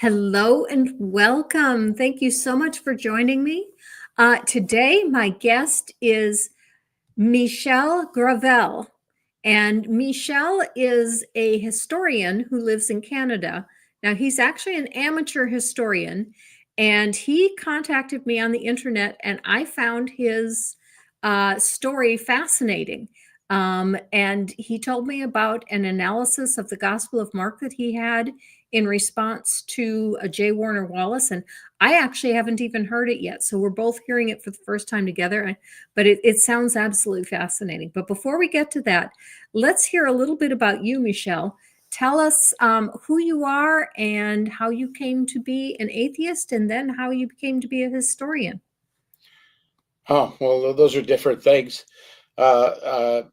Hello and welcome. Thank you so much for joining me. Today, my guest is Michel Gravel. And Michel is a historian who lives in Canada. Now, he's actually an amateur historian, and he contacted me on the internet, and I found his story fascinating. And he told me about an analysis of the Gospel of Mark that he had in response to a J Warner Wallace. And I actually haven't even heard it yet. So we're both hearing it for the first time together, but it sounds absolutely fascinating. But before we get to that, let's hear a little bit about you, Michel. Tell us who you are and how you came to be an atheist, and then how you came to be a historian. Oh, well, those are different things. I'm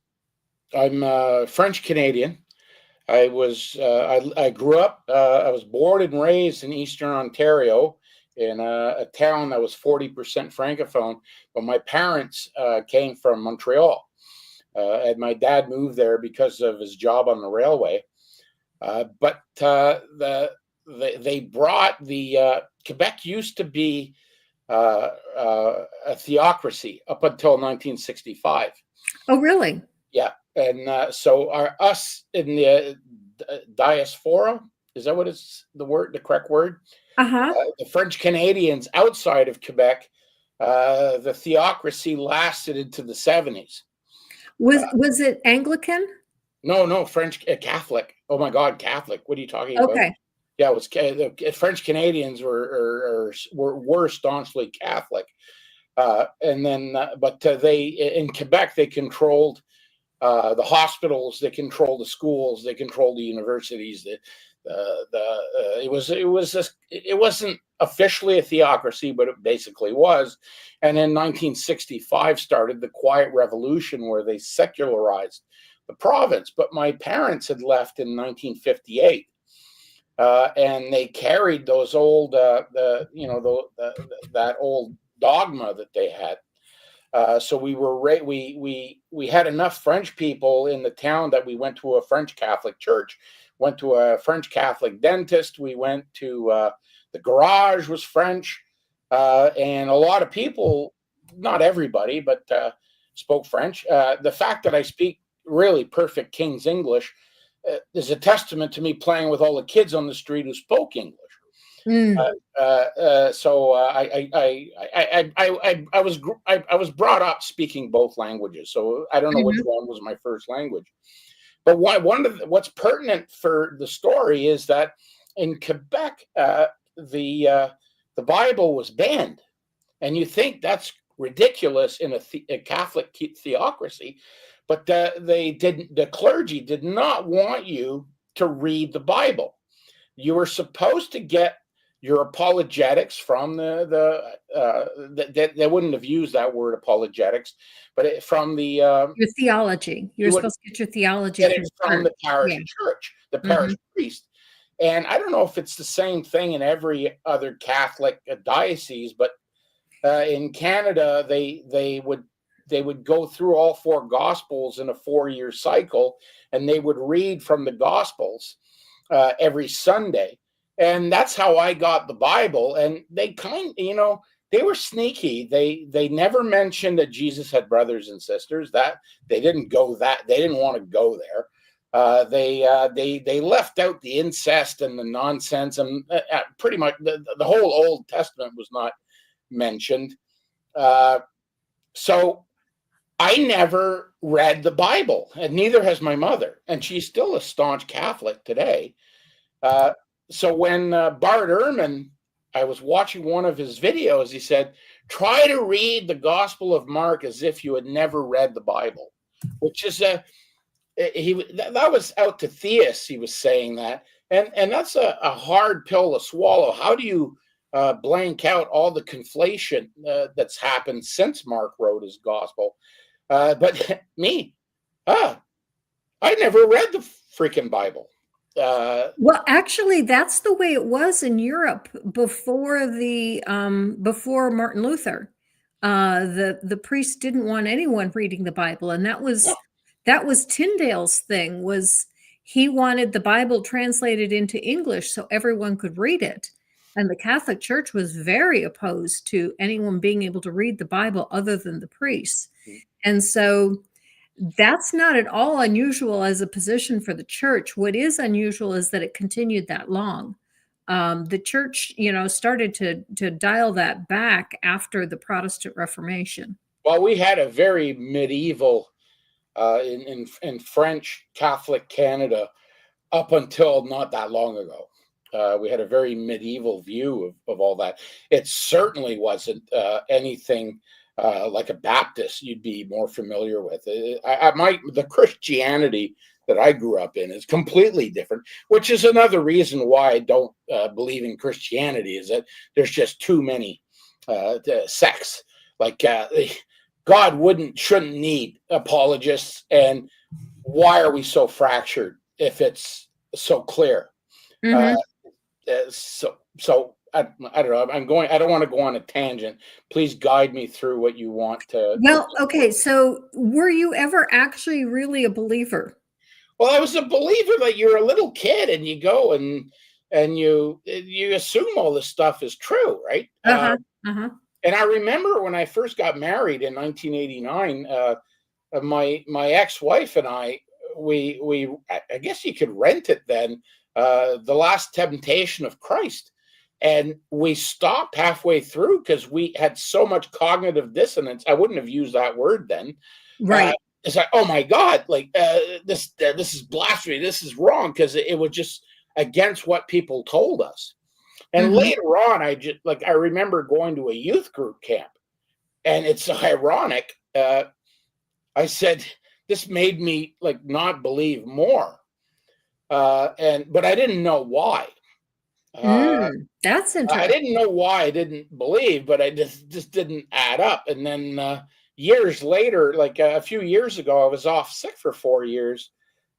French Canadian. I grew up. I was born and raised in Eastern Ontario in a town that was 40% Francophone, but my parents came from Montreal, and my dad moved there because of his job on the railway. But they brought Quebec used to be a theocracy up until 1965. Oh, really? Yeah. And so us in the diaspora, is that what is the correct word? Uh-huh. The French Canadians outside of Quebec, the theocracy lasted into the 70s. Was it Anglican? No, French Catholic. Oh my God, Catholic. What are you talking about? Okay. Yeah, it was the French Canadians were staunchly Catholic, and then but they in Quebec they controlled the hospitals, they controlled the schools, they controlled the universities. It wasn't officially a theocracy, but it basically was. And in 1965 started the Quiet Revolution, where they secularized the province. But my parents had left in 1958. And they carried those old, that old dogma that they had. So we had enough French people in the town that we went to a French Catholic church, went to a French Catholic dentist. We went to the garage was French, and a lot of people, not everybody, but spoke French. The fact that I speak really perfect King's English is a testament to me playing with all the kids on the street who spoke English. So I was brought up speaking both languages. So I don't know which one was my first language. But what's pertinent for the story is that in Quebec, the Bible was banned, and you think that's ridiculous in a Catholic theocracy. But the clergy did not want you to read the Bible. You were supposed to get your apologetics from they wouldn't have used that word apologetics, but from your theology. You're supposed to get your theology from the parish church, the parish priest. And I don't know if it's the same thing in every other Catholic diocese, but in Canada, they would go through all four Gospels in a 4-year cycle, and they would read from the Gospels every Sunday. And that's how I got the Bible. And they they were sneaky. They never mentioned that Jesus had brothers and sisters. That they didn't want to go there. They left out the incest and the nonsense, and pretty much the whole Old Testament was not mentioned. So I never read the Bible, and neither has my mother, and she's still a staunch Catholic today. So when Bart Ehrman, I was watching one of his videos, he said, try to read the Gospel of Mark as if you had never read the Bible, which is that was out to theists. He was saying that, and that's a hard pill to swallow. How do you blank out all the conflation that's happened since Mark wrote his Gospel? But me, I never read the freaking Bible. Well, actually, that's the way it was in Europe before before Martin Luther. The priest didn't want anyone reading the Bible, and that was Tyndale's thing. Was he wanted the Bible translated into English so everyone could read it. And the Catholic Church was very opposed to anyone being able to read the Bible other than the priests. And so that's not at all unusual as a position for the church. What is unusual is that it continued that long. The church, started to dial that back after the Protestant Reformation. Well, we had a very medieval in French Catholic Canada up until not that long ago. We had a very medieval view of all that. It certainly wasn't anything like a Baptist you'd be more familiar with. The Christianity that I grew up in is completely different, which is another reason why I don't believe in Christianity, is that there's just too many sects. Like God shouldn't need apologists, and why are we so fractured if it's so clear? Mm-hmm. So I don't know. I don't want to go on a tangent. Please guide me through what you want to. Well, okay. So were you ever actually really a believer? Well, I was a believer that you're a little kid and you go and you assume all this stuff is true, right? And I remember when I first got married in 1989, my ex-wife and I guess you could rent it then, The Last Temptation of Christ. And we stopped halfway through because we had so much cognitive dissonance. I wouldn't have used that word then. Right. It's like, oh my God, like this is blasphemy. This is wrong, because it was just against what people told us. And later on, I remember going to a youth group camp, and it's ironic. I said, this made me like not believe more. But I didn't know why. That's interesting. I didn't know why I didn't believe, but I just didn't add up. And then years later, like a few years ago, I was off sick for 4 years,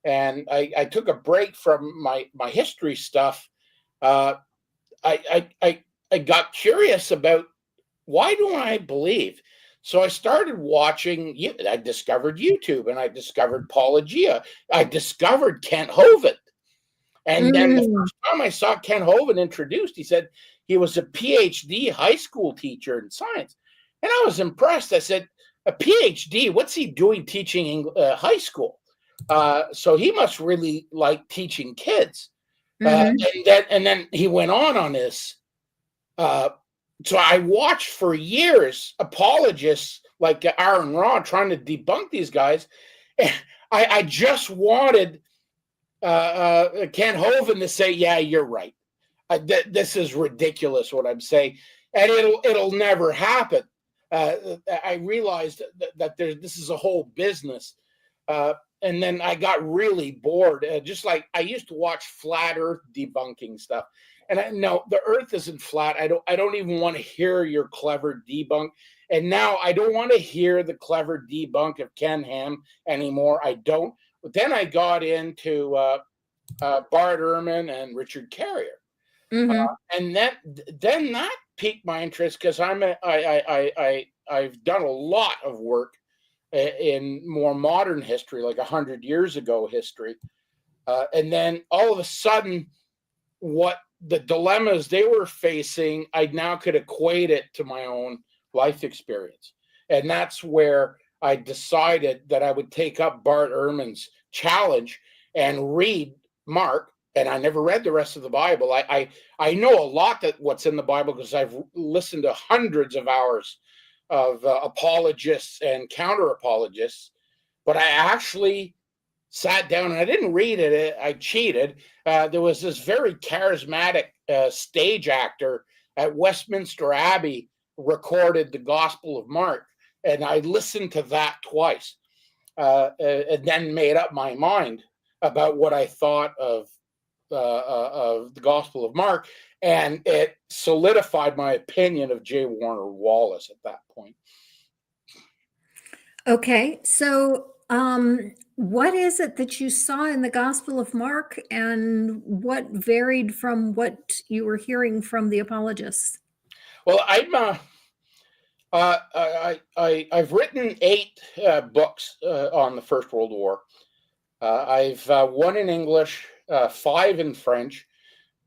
and I took a break from my history stuff. I got curious about, why don't I believe? So I started watching. I discovered YouTube, and I discovered Apologia. I discovered Kent Hovind. And then the first time I saw Kent Hovind introduced, he said he was a PhD high school teacher in science. And I was impressed. I said, a PhD, what's he doing teaching high school? So he must really like teaching kids. And then he went on this. So I watched for years apologists like Aaron Ra trying to debunk these guys. And I just wanted Kent Hovind to say, yeah, you're right. This is ridiculous what I'm saying, and it'll never happen. I realized that this is a whole business, and then I got really bored. Just like I used to watch flat Earth debunking stuff, and no, the Earth isn't flat. I don't even want to hear your clever debunk. And now I don't want to hear the clever debunk of Ken Ham anymore. I don't. But then I got into Bart Ehrman and Richard Carrier, and then that piqued my interest, because I've done a lot of work in more modern history, like 100 years ago history, and then all of a sudden, what the dilemmas they were facing, I now could equate it to my own life experience, and that's where I decided that I would take up Bart Ehrman's challenge and read Mark. And I never read the rest of the Bible. I know a lot that what's in the Bible, because I've listened to hundreds of hours of apologists and counter apologists, but I actually sat down and I didn't read it. I cheated. There was this very charismatic stage actor at Westminster Abbey recorded the Gospel of Mark, and I listened to that twice, and then made up my mind about what I thought of the Gospel of Mark, and it solidified my opinion of J Warner Wallace at that point. Okay, so what is it that you saw in the Gospel of Mark, and what varied from what you were hearing from the apologists? Well, I've written 8 books on the First World War. I've 1 in English, 5 in French,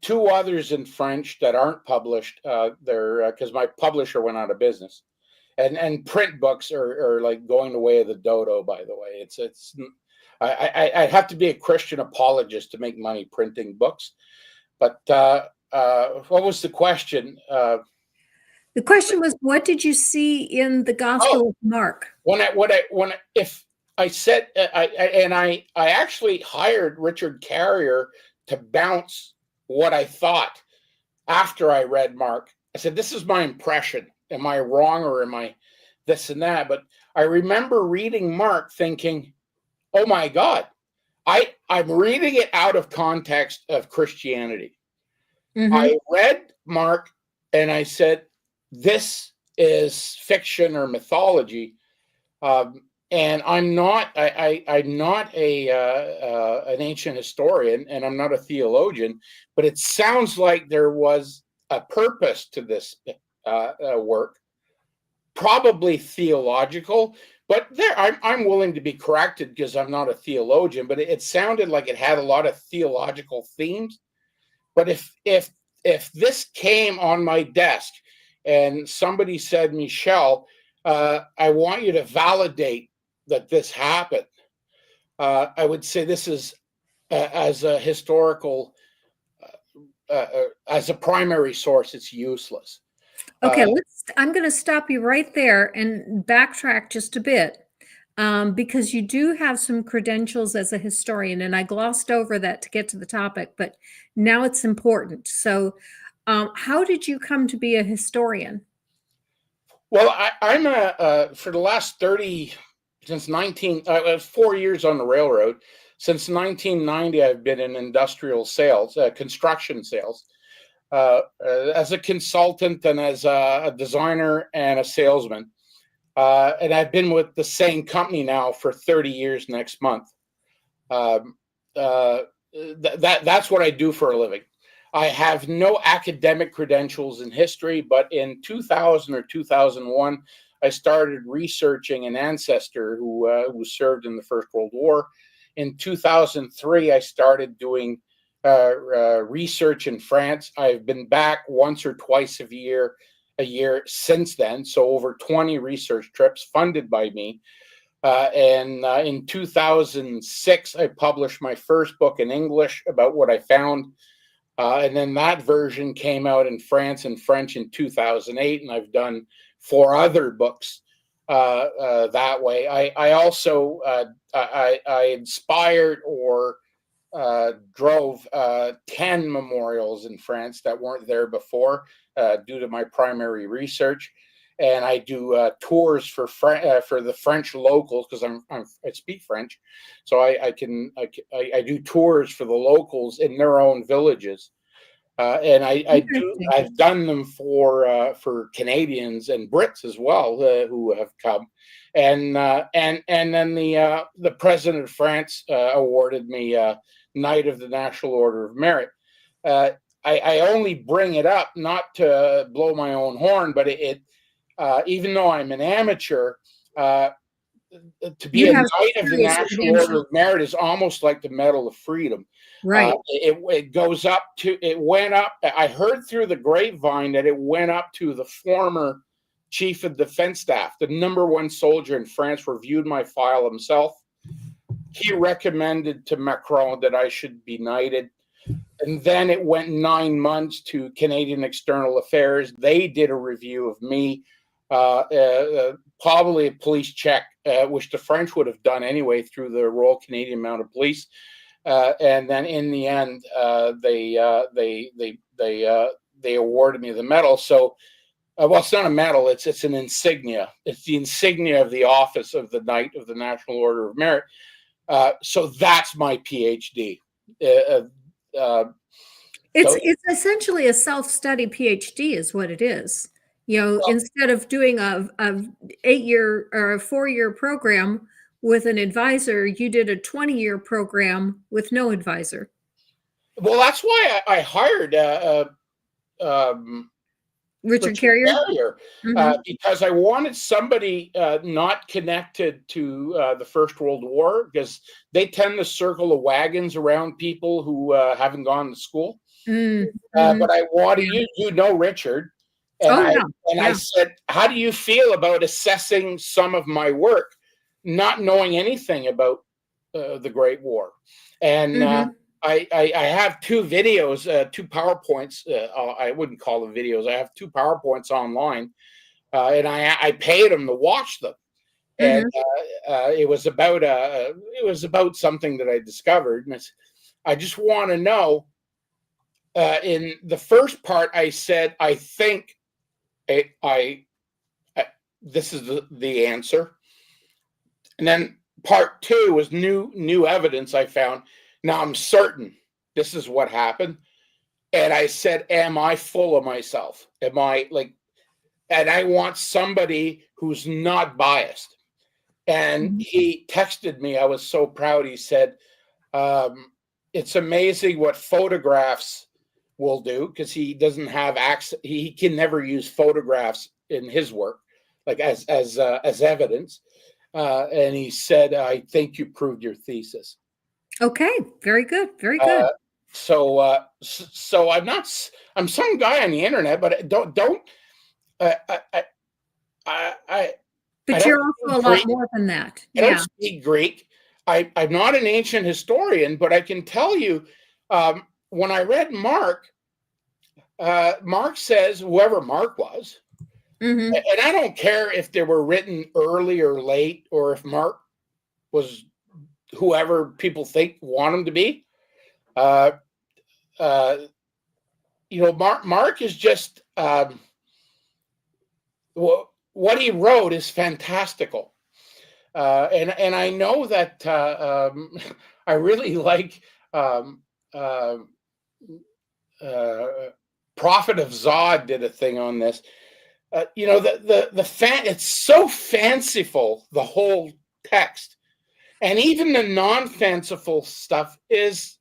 two others in French that aren't published. They're because my publisher went out of business. And print books are like going the way of the dodo. By the way, I have to be a Christian apologist to make money printing books. But what was the question? The question was, what did you see in the Gospel of Mark? If I said I actually hired Richard Carrier to bounce what I thought after I read Mark. I said, "This is my impression. Am I wrong or am I this and that?" But I remember reading Mark thinking, "Oh my God, I'm reading it out of context of Christianity." Mm-hmm. I read Mark and I said, "This is fiction or mythology." And I'm not an ancient historian, and I'm not a theologian, but it sounds like there was a purpose to this work, probably theological, but I'm willing to be corrected because I'm not a theologian, but it sounded like it had a lot of theological themes. But if this came on my desk and somebody said, "Michel, I want you to validate that this happened," I would say this is as a historical, as a primary source, it's useless. Okay, I'm going to stop you right there and backtrack just a bit, because you do have some credentials as a historian, and I glossed over that to get to the topic, but now it's important. So how did you come to be a historian? Well, I'm for the last 4 years on the railroad. Since 1990, I've been in industrial sales, construction sales, as a consultant and as a designer and a salesman. And I've been with the same company now for 30 years next month. That's what I do for a living. I have no academic credentials in history, but in 2000 or 2001, I started researching an ancestor who served in the First World War. In 2003, I started doing research in France. I've been back once or twice a year since then, so over 20 research trips funded by me. And in 2006, I published my first book in English about what I found. And then that version came out in France and French in 2008, and I've done 4 other books that way. I also I inspired or drove 10 memorials in France that weren't there before due to my primary research. And I do tours for the French locals because I speak French, so I do tours for the locals in their own villages, and I've done them for Canadians and Brits as well who have come, and then the President of France awarded me Knight of the National Order of Merit. I only bring it up not to blow my own horn, but it even though I'm an amateur, to be a Knight of the National Order of Merit is almost like the Medal of Freedom. Right. It goes up to, it went up. I heard through the grapevine that it went up to the former Chief of Defense Staff, the #1 soldier in France, reviewed my file himself. He recommended to Macron that I should be knighted. And then it went 9 months to Canadian External Affairs. They did a review of me. Probably a police check, which the French would have done anyway through the Royal Canadian Mounted Police, and then in the end, they awarded me the medal. So, well, it's not a medal; it's an insignia. It's the insignia of the office of the Knight of the National Order of Merit. So that's my PhD. It's essentially a self-study PhD, is what it is. Instead of doing a 8-year or a 4-year program with an advisor, you did a 20-year program with no advisor. Well, that's why I hired Richard Carrier, because I wanted somebody not connected to the First World War, because they tend to circle the wagons around people who haven't gone to school. Mm-hmm. But I wanted you know Richard, and Oh, I yeah. said, how do you feel about assessing some of my work, not knowing anything about the Great War? And Mm-hmm. I have two videos, two PowerPoints. I wouldn't call them videos. I have two PowerPoints online, and I paid them to watch them. And Mm-hmm. it was about something that I discovered, and I just want to know. In the first part, I said I think I this is the answer, and then part two was new evidence I found. Now I'm certain this is what happened, and I said, "Am I full of myself? Am I like?" And I want somebody who's not biased. And Mm-hmm. he texted me. I was so proud. He said, "It's amazing what photographs will do," because he doesn't have access. He can never use photographs in his work, like as evidence. And he said, "I think you proved your thesis." Okay. Very good. Very good. Uh, so I'm not. I'm some guy on the internet, but don't. I I I I, I But don't you're also a speak lot Greek. more than that. I don't Yeah. speak Greek. I'm not an ancient historian, but I can tell you, when I read Mark, Mark says whoever Mark was, Mm-hmm. and I don't care if they were written early or late, or if Mark was whoever people think want him to be. Uh, uh, Mark is just what he wrote is fantastical, and I know that I really like. Um, uh, Prophet of Zod did a thing on this. The fan. It's so fanciful, the whole text, and even the non-fanciful stuff is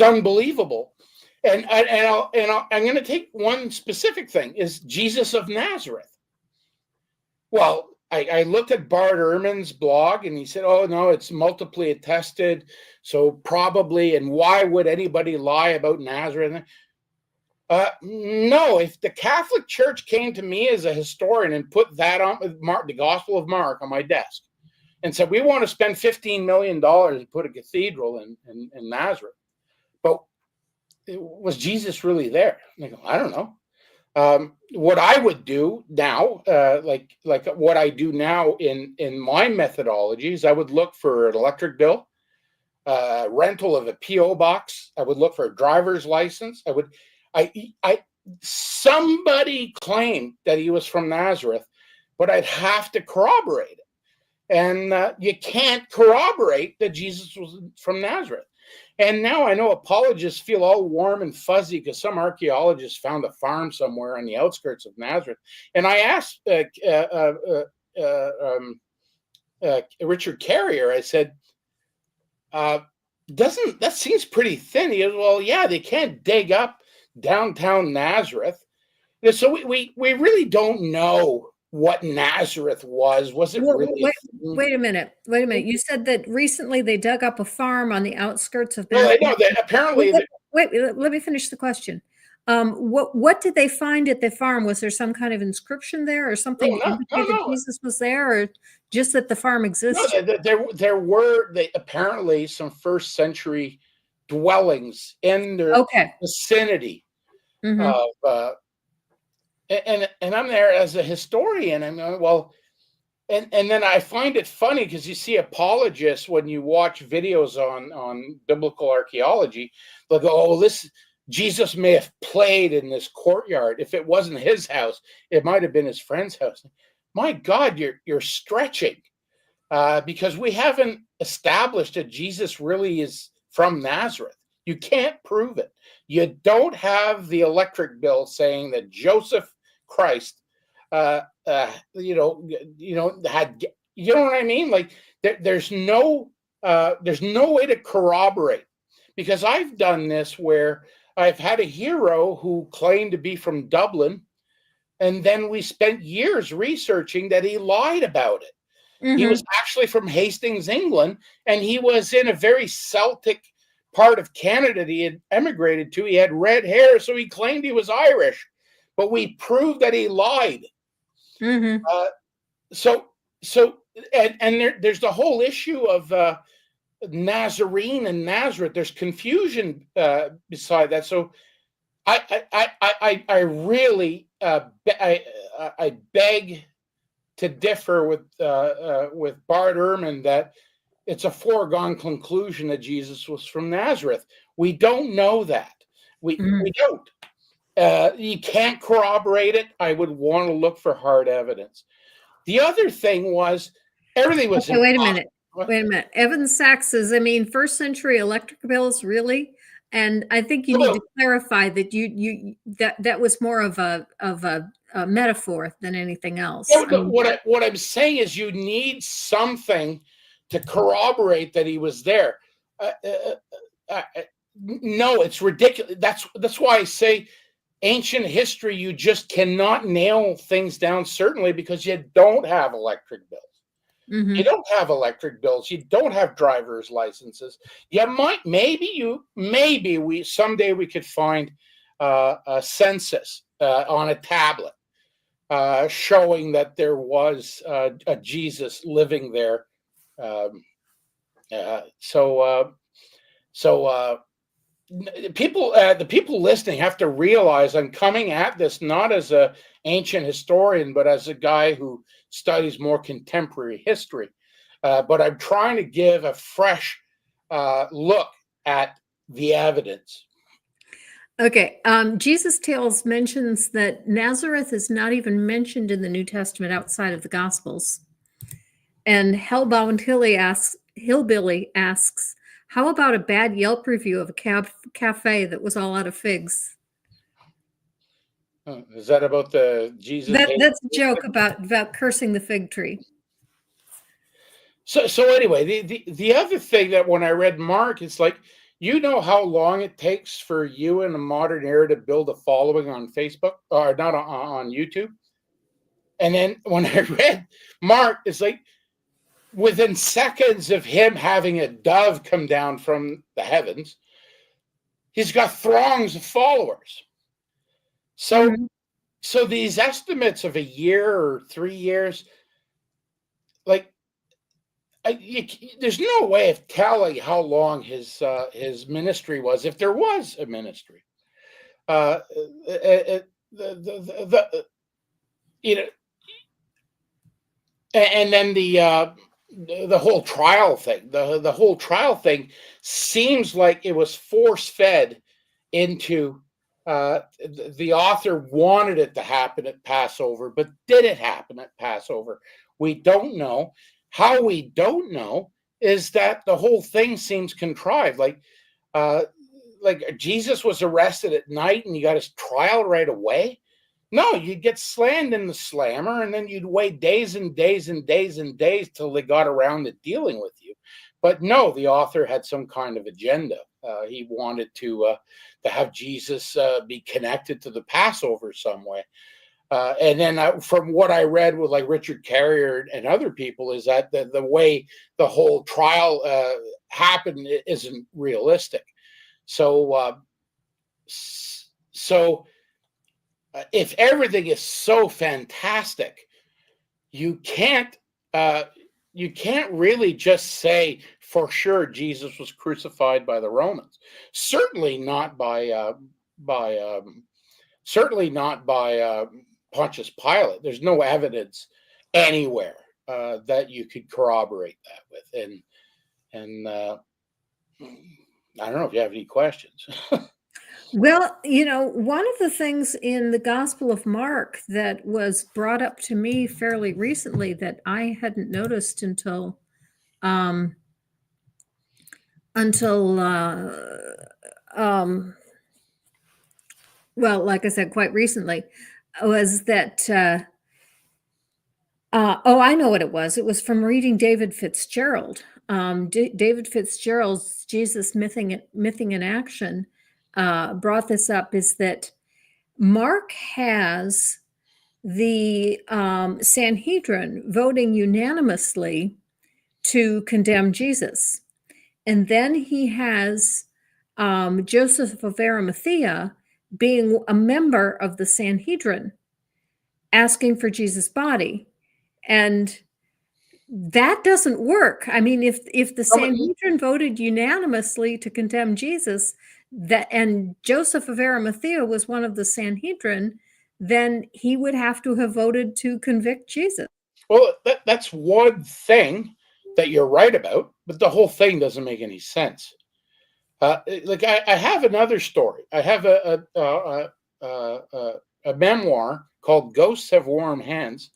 unbelievable. I'm going to take one specific thing: is Jesus of Nazareth. Well, I looked at Bart Ehrman's blog, and he said, "Oh no, it's multiply attested, so probably." And why would anybody lie about Nazareth? No, if the Catholic Church came to me as a historian and put that on the Gospel of Mark on my desk and said, "We want to spend $15 million and put a cathedral in Nazareth," but was Jesus really there? And I go, I don't know. What I would do now, like what I do now in my methodologies, I would look for an electric bill, rental of a PO box. I would look for a driver's license. I somebody claimed that he was from Nazareth, but I'd have to corroborate it. And you can't corroborate that Jesus was from Nazareth. And now I know apologists feel all warm and fuzzy because some archaeologists found a farm somewhere on the outskirts of Nazareth. And I asked Richard Carrier, I said, doesn't that seems pretty thin? He goes, well, yeah, they can't dig up downtown Nazareth. So we really don't know what Nazareth was. Was it really? Wait a minute. Wait a minute. You said that recently they dug up a farm on the outskirts of Well, Nazareth. I know that apparently. Wait, let me finish the question. What did they find at the farm? Was there some kind of inscription there, or something to indicate that Jesus was there, or just that the farm existed? No, there were apparently some first century dwellings in the vicinity of. And I'm there as a historian. I'm going, well, and then I find it funny because you see apologists when you watch videos on biblical archaeology, they'll go, "Oh, this Jesus may have played in this courtyard. If it wasn't his house, it might have been his friend's house." My God, you're stretching, because we haven't established that Jesus really is from Nazareth. You can't prove it. You don't have the electric bill saying that Joseph Christ, had, you know what I mean? Like there's no way to corroborate, because I've done this where I've had a hero who claimed to be from Dublin, and then we spent years researching that he lied about it. He was actually from Hastings, England, and he was in a very Celtic part of Canada that he had emigrated to. He had red hair, so he claimed he was Irish, but we proved that he lied. Mm-hmm. There's the whole issue of Nazarene and Nazareth. There's confusion beside that. So I really I beg to differ with Bart Ehrman that it's a foregone conclusion that Jesus was from Nazareth. We don't know that. We don't. You can't corroborate it. I would want to look for hard evidence. The other thing was everything was. Okay, wait a minute. Evan Sachs says, I mean, first century electric bills, really? And I think you need to clarify that that was more of a metaphor than anything else. Yeah, what I'm saying is you need something to corroborate that he was there. No, it's ridiculous. That's why I say ancient history, you just cannot nail things down, certainly because you don't have electric bills. Mm-hmm. You don't have electric bills. You don't have driver's licenses. You might, maybe we someday we could find a census on a tablet showing that there was a Jesus living there. The people listening have to realize I'm coming at this not as an ancient historian, but as a guy who studies more contemporary history. But I'm trying to give a fresh look at the evidence. Okay. Jesus Tales mentions that Nazareth is not even mentioned in the New Testament outside of the Gospels. And Hellbound Hillbilly asks, how about a bad Yelp review of a cafe that was all out of figs? Is that about the Jesus? That's a joke about cursing the fig tree. So anyway, the other thing that when I read Mark, it's like, you know how long it takes for you in the modern era to build a following on Facebook or not on YouTube? And then when I read Mark, it's like within seconds of him having a dove come down from the heavens, he's got throngs of followers. So, so these estimates of a year or 3 years, like, there's no way of telling how long his ministry was, if there was a ministry. And then the whole trial thing. The whole trial thing seems like it was force-fed into. The author wanted it to happen at Passover, but did it happen at Passover? We don't know. How we don't know is that the whole thing seems contrived. Like Jesus was arrested at night and you got his trial right away. No, you'd get slammed in the slammer and then you'd wait days and days and days and days till they got around to dealing with you. But no, the author had some kind of agenda. He wanted to have Jesus be connected to the Passover some way. And then from what I read with like Richard Carrier and other people is that the way the whole trial happened isn't realistic. So if everything is so fantastic, you can't really just say for sure Jesus was crucified by the Romans. Certainly not by Pontius Pilate. There's no evidence anywhere that you could corroborate that with. And I don't know if you have any questions. Well, one of the things in the Gospel of Mark that was brought up to me fairly recently that I hadn't noticed until well, like I said, quite recently, was that, I know what it was. It was from reading David Fitzgerald. David Fitzgerald's Jesus Mything in Action brought this up, is that Mark has the Sanhedrin voting unanimously to condemn Jesus. And then he has Joseph of Arimathea being a member of the Sanhedrin, asking for Jesus' body. And that doesn't work. I mean, if the Sanhedrin voted unanimously to condemn Jesus, and Joseph of Arimathea was one of the Sanhedrin, then he would have to have voted to convict Jesus. Well, that's one thing that you're right about, but the whole thing doesn't make any sense. Like I have another story. I have a memoir called "Ghosts Have Warm Hands"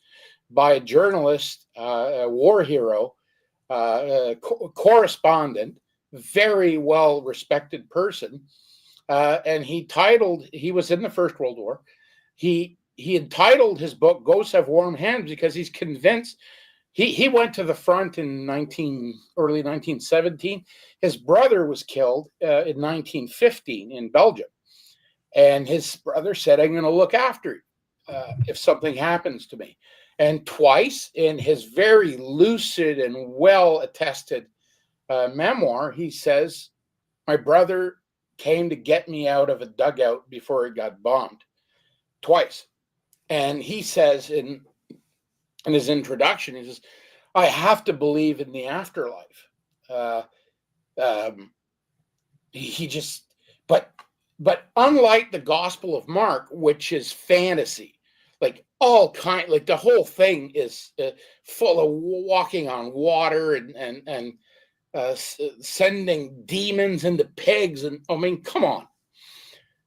by a journalist, a war hero, correspondent, very well respected person, and he was in the First World War. He entitled his book "Ghosts Have Warm Hands" because he's convinced. He went to the front in early 1917. His brother was killed in 1915 in Belgium. And his brother said, "I'm going to look after you if something happens to me." And twice in his very lucid and well-attested memoir, he says, "My brother came to get me out of a dugout before it got bombed." Twice. And he says in his introduction, he says, "I have to believe in the afterlife." But unlike the Gospel of Mark, which is fantasy, like the whole thing is full of walking on water and sending demons into pigs, and I mean, come on.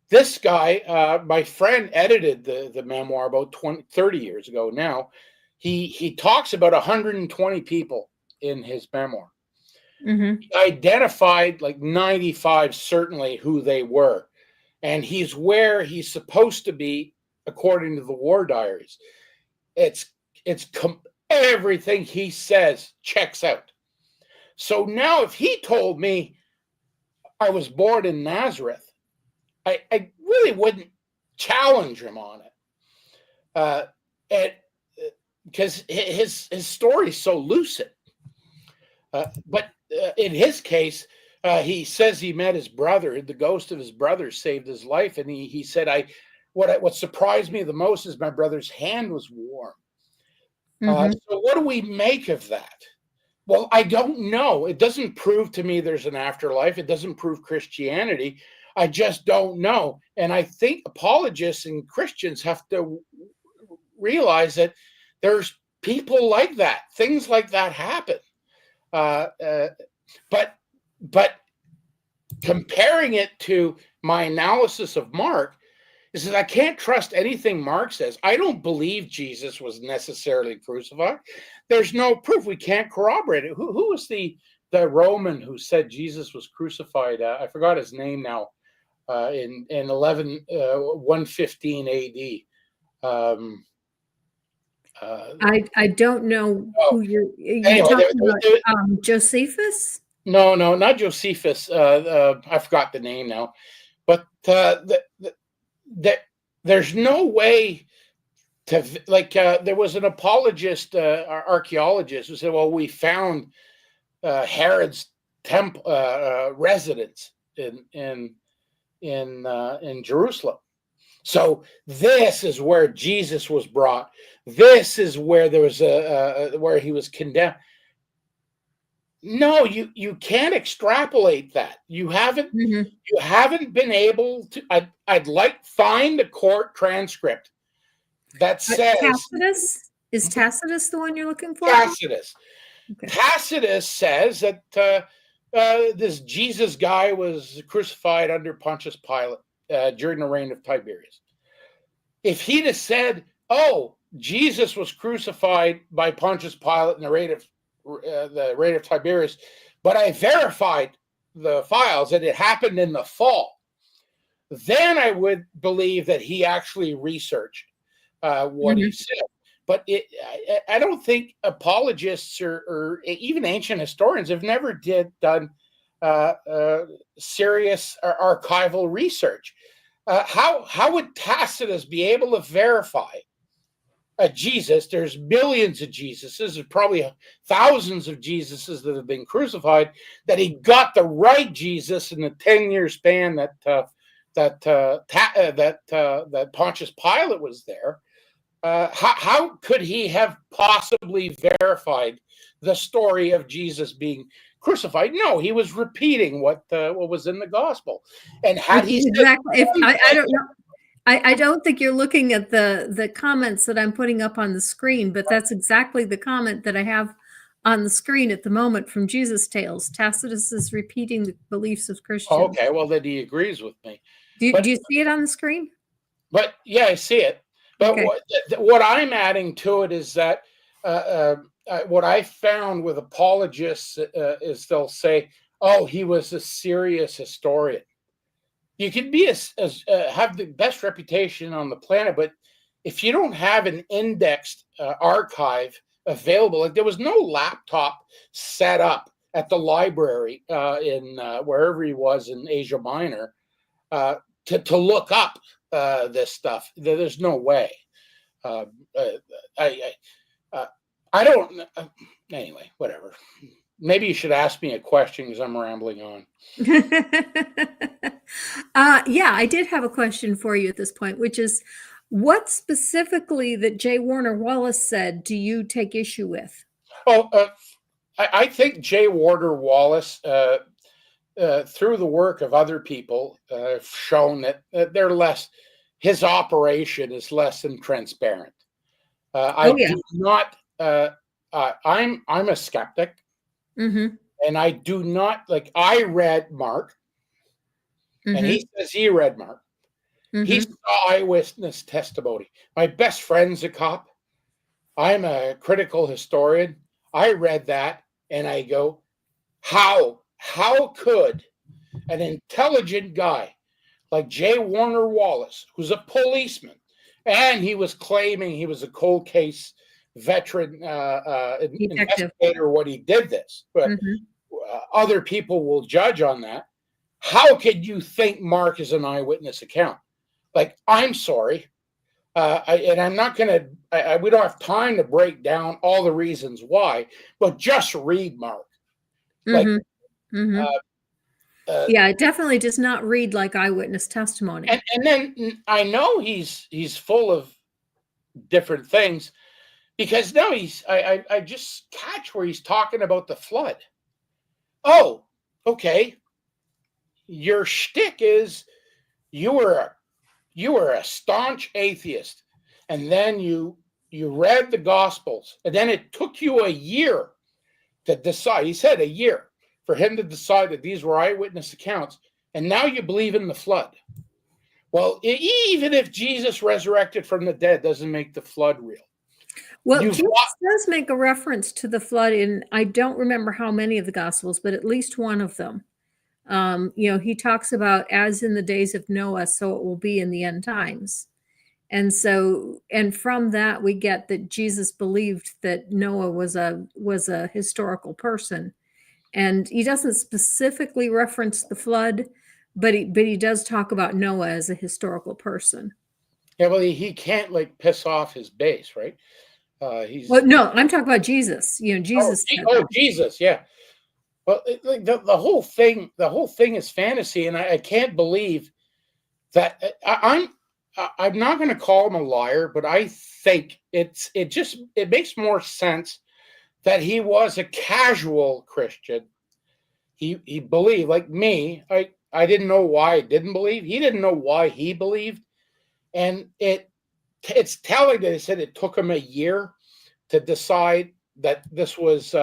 This guy, my friend, edited the memoir about 30 years ago now. He talks about 120 people in his memoir. Mm-hmm. He identified like 95 certainly who they were. And he's where he's supposed to be according to the war diaries. Everything he says checks out. So now if he told me I was born in Nazareth, I really wouldn't challenge him on it. Because his story is so lucid. But in his case, he says he met his brother. The ghost of his brother saved his life. And he said, what surprised me the most is my brother's hand was warm. Mm-hmm. So what do we make of that? Well, I don't know. It doesn't prove to me there's an afterlife. It doesn't prove Christianity. I just don't know. And I think apologists and Christians have to realize that there's people like that. Things like that happen. But comparing it to my analysis of Mark is that I can't trust anything Mark says. I don't believe Jesus was necessarily crucified. There's no proof. We can't corroborate it. Who was the Roman who said Jesus was crucified? I forgot his name now. In 115 AD. I don't know who you're anyway, talking about. Josephus? No, not Josephus. I forgot the name now. But there's no way to there was an apologist, archaeologist who said, "Well, we found Herod's residence in Jerusalem. So this is where Jesus was brought. This is where there was where he was condemned." No, you can't extrapolate that. You haven't been able to. I'd find a court transcript that says Tacitus. Is Tacitus the one you're looking for? Tacitus. Okay. Tacitus says that this Jesus guy was crucified under Pontius Pilate during the reign of Tiberius. If he'd have said, "Oh, Jesus was crucified by Pontius Pilate in the reign of Tiberius, but I verified the files that it happened in the fall," then I would believe that he actually researched what he said. But I don't think apologists or even ancient historians have never done serious archival research. How would Tacitus be able to verify a Jesus. There's millions of Jesuses. There's probably thousands of Jesuses that have been crucified. That he got the right Jesus in the 10-year span that Pontius Pilate was there. How could he have possibly verified the story of Jesus being crucified? No, he was repeating what was in the gospel. And had he exactly, I don't know. I don't think you're looking at the comments that I'm putting up on the screen, but that's exactly the comment that I have on the screen at the moment from Jesus Tales. Tacitus is repeating the beliefs of Christians. Okay, well, then he agrees with me. Do you see it on the screen? But yeah, I see it. But okay. what I'm adding to it is that what I found with apologists is they'll say, "Oh, he was a serious historian." You can be have the best reputation on the planet, but if you don't have an indexed archive available, like there was no laptop set up at the library in wherever he was in Asia Minor to look up this stuff. There's no way. I don't. Anyway, whatever. Maybe you should ask me a question because I'm rambling on. Yeah, I did have a question for you at this point, which is, what specifically that J Warner Wallace said do you take issue with? Oh, I think J Warner Wallace, through the work of other people, have shown that they're less. His operation is less than transparent. Do not. I'm a skeptic. Mm-hmm. And I do not I read Mark, mm-hmm. and he says he read Mark. Mm-hmm. He saw eyewitness testimony. My best friend's a cop. I'm a critical historian. I read that and I go, how could an intelligent guy like J Warner Wallace, who's a policeman, and he was claiming he was a cold case veteran investigator when he did this, but other people will judge on that. How could you think Mark is an eyewitness account? I'm sorry, and I'm not going to. We don't have time to break down all the reasons why, but just read Mark. Yeah, it definitely does not read like eyewitness testimony. And then I know he's full of different things. Because now I just catch where he's talking about the flood. Oh, okay. Your shtick is you were a staunch atheist, and then you read the Gospels, and then it took you a year to decide. He said a year for him to decide that these were eyewitness accounts, and now you believe in the flood. Well, even if Jesus resurrected from the dead, doesn't make the flood real. Well, Jesus does make a reference to the flood in, I don't remember how many of the Gospels, but at least one of them. He talks about, as in the days of Noah, so it will be in the end times. And from that, we get that Jesus believed that Noah was a historical person. And he doesn't specifically reference the flood, but he does talk about Noah as a historical person. Yeah, well, he can't piss off his base, right? Well, no, I'm talking about Jesus. Jesus. Jesus, yeah. Well, the whole thing is fantasy, and I can't believe that. I'm not going to call him a liar, but I think it makes more sense that he was a casual Christian. He believed, like me. I didn't know why I didn't believe. He didn't know why he believed, and it's telling that he said it took him a year to decide that this was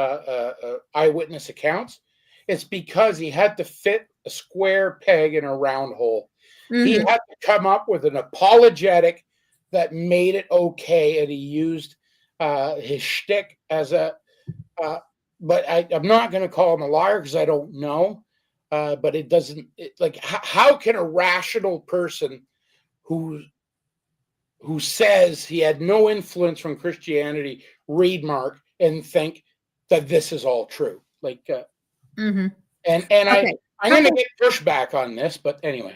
eyewitness accounts. It's because he had to fit a square peg in a round hole. Mm-hmm. He had to come up with an apologetic that made it okay, and he used his shtick as a. But I'm not going to call him a liar because I don't know. But it doesn't how can a rational person who says he had no influence from Christianity read Mark and think that this is all true? And okay. I'm going to get pushback on this, but anyway.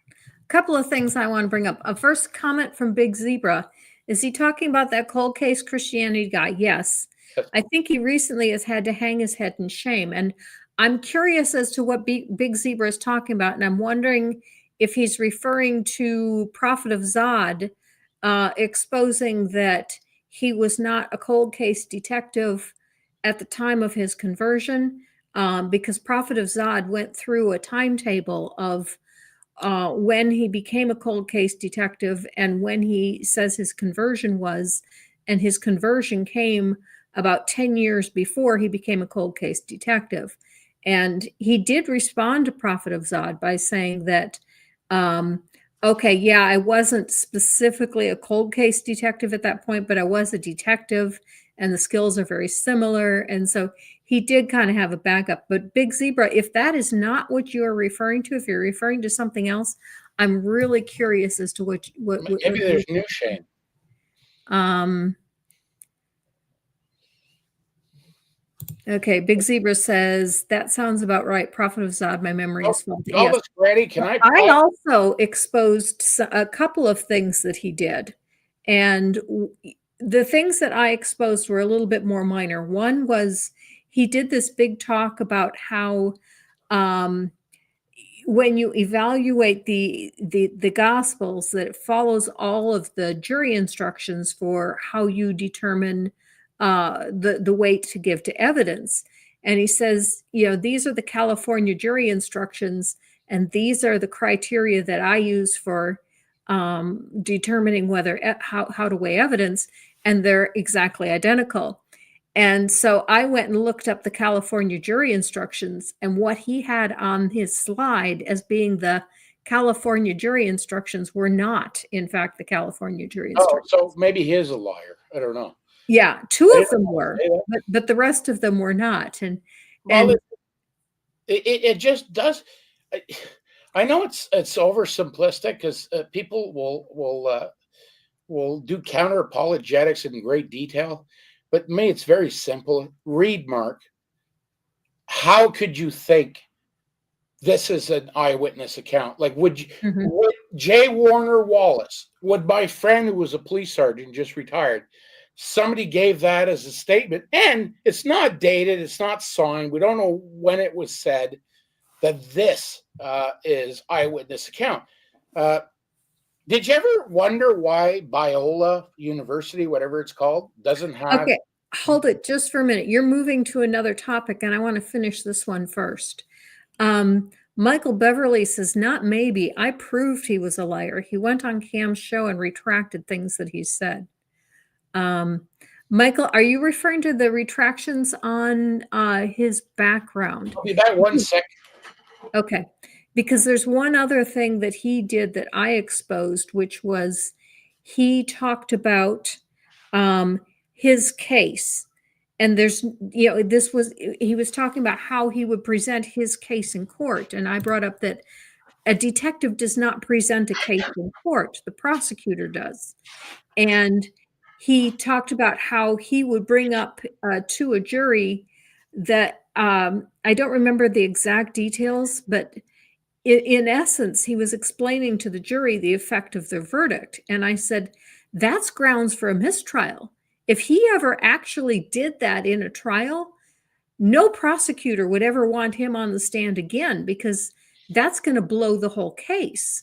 A couple of things I want to bring up. A first comment from Big Zebra Is he talking about that cold case Christianity guy? Yes. I think he recently has had to hang his head in shame. And I'm curious as to what Big Zebra is talking about. And I'm wondering if he's referring to Prophet of Zod exposing that he was not a cold case detective at the time of his conversion, because Prophet of Zod went through a timetable of when he became a cold case detective and when he says his conversion was, and his conversion came about 10 years before he became a cold case detective. And he did respond to Prophet of Zod by saying that, okay, yeah, I wasn't specifically a cold case detective at that point, but I was a detective and the skills are very similar. And so he did kind of have a backup. But Big Zebra, if that is not what you're referring to, if you're referring to something else, I'm really curious as to what maybe there's new Shane. Okay, Big Zebra says that sounds about right. Prophet of Zod, my memory is faulty. Yes. Ready? Can I also exposed a couple of things that he did, and the things that I exposed were a little bit more minor. One was he did this big talk about how when you evaluate the Gospels, that it follows all of the jury instructions for how you determine the weight to give to evidence. And he says, these are the California jury instructions, and these are the criteria that I use for determining how to weigh evidence, and they're exactly identical. And so I went and looked up the California jury instructions, and what he had on his slide as being the California jury instructions were not, in fact, the California jury instructions. So maybe he is a liar. I don't know. Yeah, two of them were, but the rest of them were not. And it just does. I know it's oversimplistic because people will do counter apologetics in great detail, but to me it's very simple. Read Mark. How could you think this is an eyewitness account? Like, would J Warner Wallace, would my friend who was a police sergeant just retired, somebody gave that as a statement, and it's not dated, it's not signed, we don't know when it was said, that this is eyewitness account. Did you ever wonder why Biola University, whatever it's called, doesn't have... Okay, hold it just for a minute. You're moving to another topic, and I want to finish this one first. Michael Beverly says, not maybe, I proved he was a liar. He went on Cam's show and retracted things that he said. Michael, are you referring to the retractions on his background? I'll be back 1 second. Okay, because there's one other thing that he did that I exposed, which was he talked about his case. And there's, he was talking about how he would present his case in court. And I brought up that a detective does not present a case in court, the prosecutor does. And he talked about how he would bring up to a jury that I don't remember the exact details, but in essence, he was explaining to the jury the effect of their verdict. And I said, that's grounds for a mistrial. If he ever actually did that in a trial, no prosecutor would ever want him on the stand again, because that's going to blow the whole case.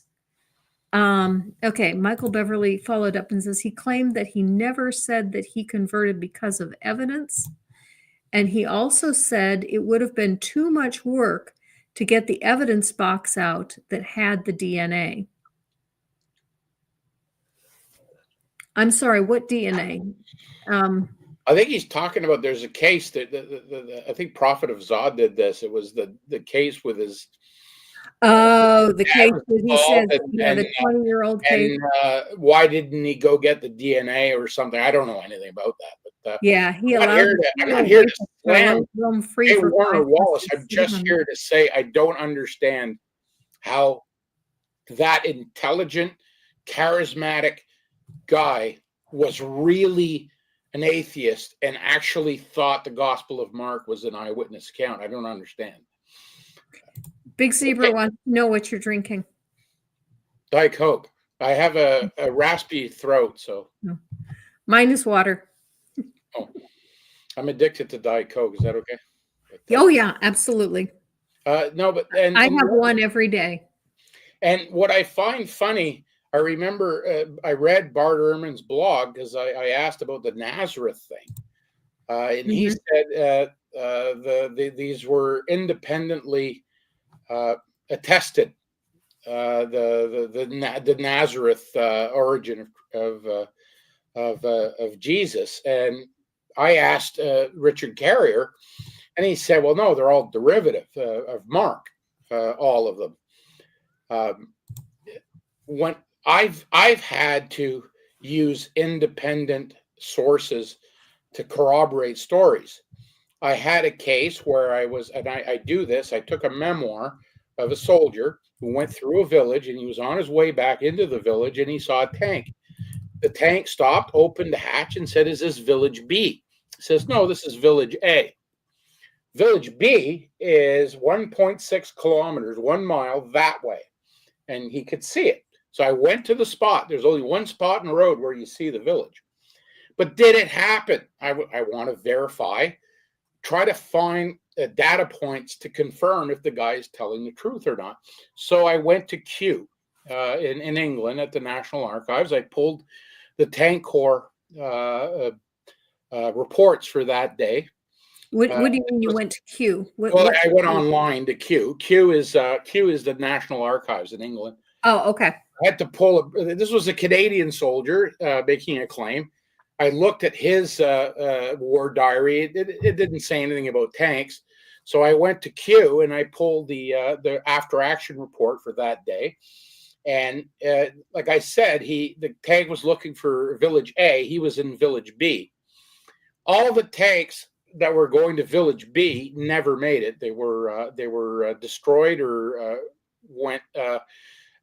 Okay, Michael Beverly followed up and says he claimed that he never said that he converted because of evidence. And he also said it would have been too much work to get the evidence box out that had the DNA. I'm sorry, what DNA? I think he's talking about, there's a case that I think Prophet of Zod did this. It was the case with his... Oh, the case that he said, the 20-year-old case. And why didn't he go get the DNA or something? I don't know anything about that. But yeah, I'm not here to slam J Warner Wallace. I'm just here to say I don't understand how that intelligent, charismatic guy was really an atheist and actually thought the Gospel of Mark was an eyewitness account. I don't understand. Big Zebra wants to know what you're drinking. Diet Coke. I have a raspy throat, so. Minus water. Oh, I'm addicted to Diet Coke. Is that okay? Oh yeah, absolutely. No, but I have one every day. And what I find funny, I remember I read Bart Ehrman's blog because I asked about the Nazareth thing, and he said these were independently attested, the Nazareth origin of Jesus. And I asked Richard Carrier, and he said, "Well, no, they're all derivative of Mark, all of them." When I've had to use independent sources to corroborate stories. I had a case where I was, and I do this. I took a memoir of a soldier who went through a village, and he was on his way back into the village, and he saw a tank. The tank stopped, opened the hatch, and said, "Is this village B?" He says, "No, this is village A." Village B is 1.6 kilometers, 1 mile that way, and he could see it. So I went to the spot. There's only one spot in the road where you see the village. But did it happen? I want to verify, try to find data points to confirm if the guy is telling the truth or not. So I went to Kew in England at the National Archives. I pulled the Tank Corps reports for that day. What do you mean you went to Kew? I went online to Kew. Kew is the National Archives in England. Oh, okay. I had to pull this was a Canadian soldier making a claim. I looked at his war diary. It didn't say anything about tanks. So I went to Kew and I pulled the after action report for that day. And like I said, the tank was looking for village A. He was in village B. All the tanks that were going to village B never made it. They were destroyed or went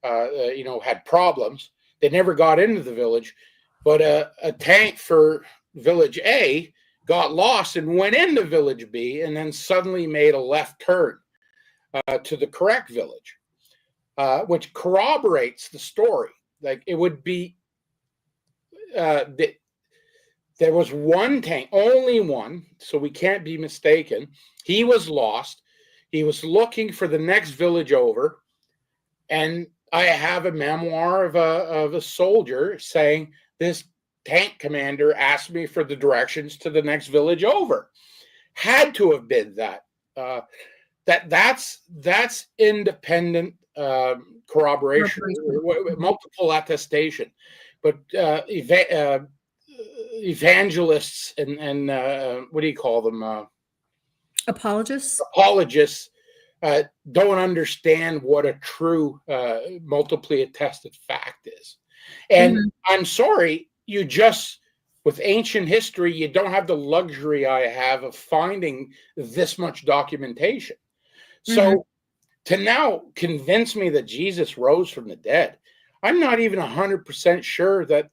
had problems. They never got into the village. But a tank for village A got lost and went into village B, and then suddenly made a left turn to the correct village, which corroborates the story. Like it would be there was one tank, only one, so we can't be mistaken. He was lost. He was looking for the next village over, and I have a memoir of a soldier saying, "This tank commander asked me for the directions to the next village over." Had to have been that. That's independent corroboration, multiple attestation. But evangelists and what do you call them? Apologists. Apologists don't understand what a true multiply attested fact is. And I'm sorry, with ancient history, you don't have the luxury I have of finding this much documentation. So to now convince me that Jesus rose from the dead, I'm not even 100% sure that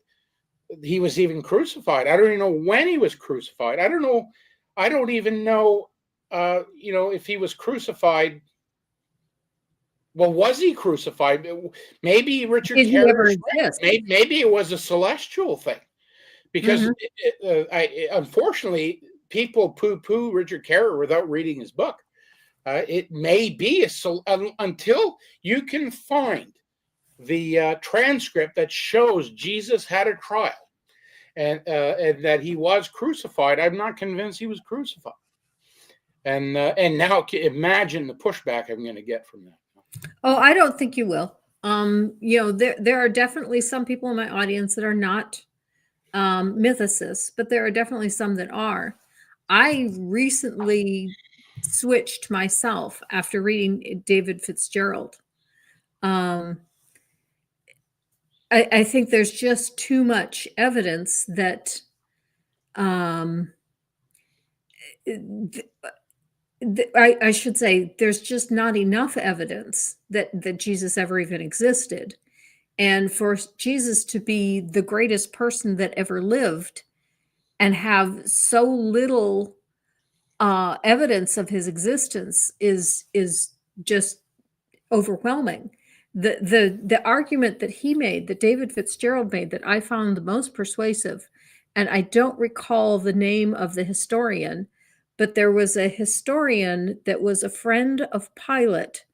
he was even crucified. I don't even know when he was crucified. I don't know. I don't even know, if he was crucified. Well, was he crucified? Maybe Richard Carrier, maybe it was a celestial thing, because unfortunately, people poo-poo Richard Carrier without reading his book. It may be until you can find the transcript that shows Jesus had a trial and that he was crucified. I'm not convinced he was crucified. And now imagine the pushback I'm going to get from that. Oh, I don't think you will. There are definitely some people in my audience that are not mythicists, but there are definitely some that are. I recently switched myself after reading David Fitzgerald. I think there's just too much evidence that I should say there's just not enough evidence that Jesus ever even existed. And for Jesus to be the greatest person that ever lived and have so little evidence of his existence is just overwhelming. The argument that he made, that David Fitzgerald made, that I found the most persuasive and I don't recall the name of the historian, but there was a historian that was a friend of Pilate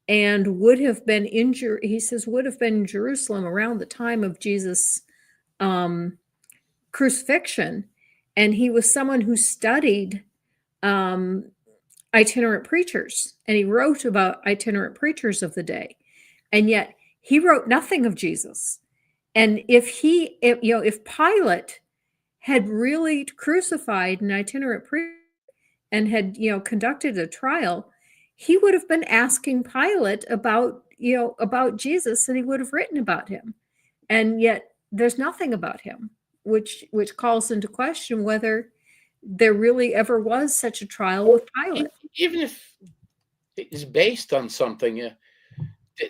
and would have been he says would have been in Jerusalem around the time of Jesus' crucifixion. And he was someone who studied itinerant preachers, and he wrote about itinerant preachers of the day. And yet he wrote nothing of Jesus. And if Pilate had really crucified an itinerant preacher and had, conducted a trial, he would have been asking Pilate about Jesus, and he would have written about him. And yet there's nothing about him, which calls into question whether there really ever was such a trial with Pilate. Even if it is based on something,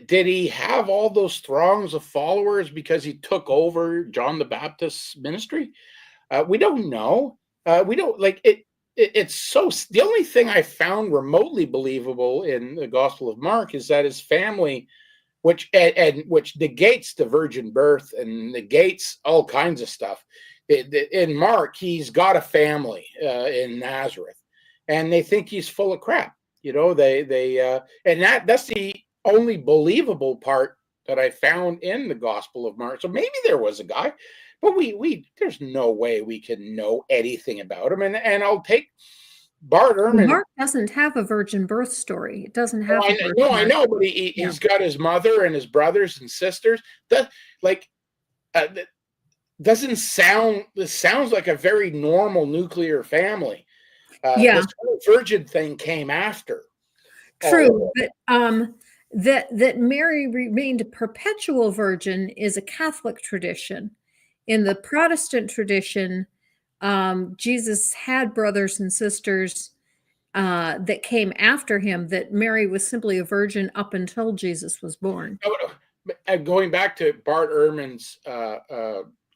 did he have all those throngs of followers because he took over John the Baptist's ministry? We don't know. We don't like it. It's so, the only thing I found remotely believable in the Gospel of Mark is that his family, which negates the virgin birth and negates all kinds of stuff. In Mark, he's got a family in Nazareth, and they think he's full of crap. And that's the only believable part that I found in the Gospel of Mark. So maybe there was a guy, but there's no way we can know anything about him. And I'll take Bart Ehrman. Mark doesn't have a virgin birth story. It doesn't have. I know, but he's got his mother and his brothers and sisters. Doesn't sound. This sounds like a very normal nuclear family. This whole virgin thing came after. True, but that Mary remained a perpetual virgin is a Catholic tradition. In the Protestant tradition, Jesus had brothers and sisters that came after him, that Mary was simply a virgin up until Jesus was born. Going back to Bart Ehrman's